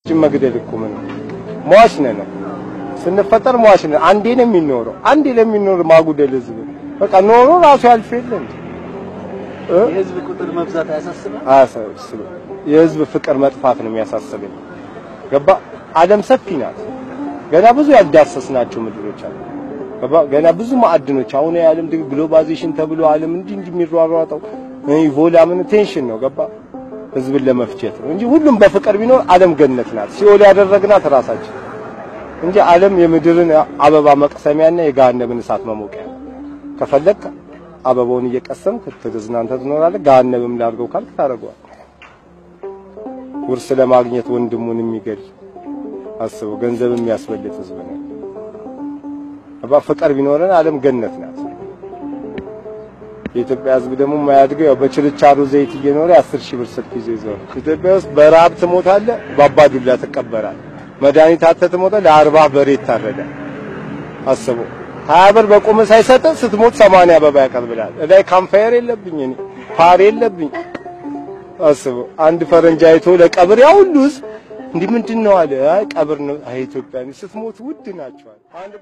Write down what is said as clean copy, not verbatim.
መግደል እኮ ምን ሟች ነን ስንፈጠር ሟች ነን አንዴ ነው የሚኖረው አንዴ ለሚኖር ማጉደል ህዝብ በቃ ኖሮ ራሱ ያልፈለም የህዝብ ቁጥር መብዛት አያሳስብም የህዝብ ፍቅር መጥፋት ነው የሚያሳስበኝ ገባ ዓለም ሰፊ ናት ገና ብዙ ያዳሰስናቸው ምድሮች አሉ ገባ ገና ብዙ ማዕድኖች አሁን የዓለም ግሎባላይዜሽን ተብሎ ዓለም እንዲህ የሚሯሯጠው ቮላምን ቴንሽን ነው ገባ ህዝብን ለመፍጨት እንጂ ሁሉም በፍቅር ቢኖር ዓለም ገነት ናት ሲኦል ያደረግናት ራሳችን እንጂ ዓለም የምድርን አበባ መቅሰሚያና የገሃነምን እሳት መሞቂያ ከፈለክ አበባውን እየቀሰምክ ተዝናንተ ትኖራለህ ገሃነምም ላድርገው ካልክ ታረጋው ውርስ ለማግኘት ወንድሙን የሚገል አስበው ገንዘብም የሚያስበልጥ ህዝብ ነው በፍቅር ቢኖርና ዓለም ገነት ናት የኢትዮጵያ ህዝብ ደግሞ ማያድገው ያው በችልቻሮ ዘይት እየኖረ 10000 ብር ስልክ ይዞ ይዞር ኢትዮጵያ ውስጥ በራብ ትሞታለህ በአባዱላ ትቀበራለህ መድኃኒት አጥተህ ትሞታለህ ለ40 በሬ ታረዳለህ አስበው 20 ብር በቆመ ሳይሰጥ ስትሞት 80 አበባ ያቀርብልሃል ላይ ካምፋየር የለብኝ እኔ ፓር የለብኝ አስበው አንድ ፈረንጅ አይቶ ለቀብር ያውሉስ እንዴ ምንድነው አለ አይ ቀብር ነው አይ ኢትዮጵያ ስትሞት ውድ ናቸዋል አንድ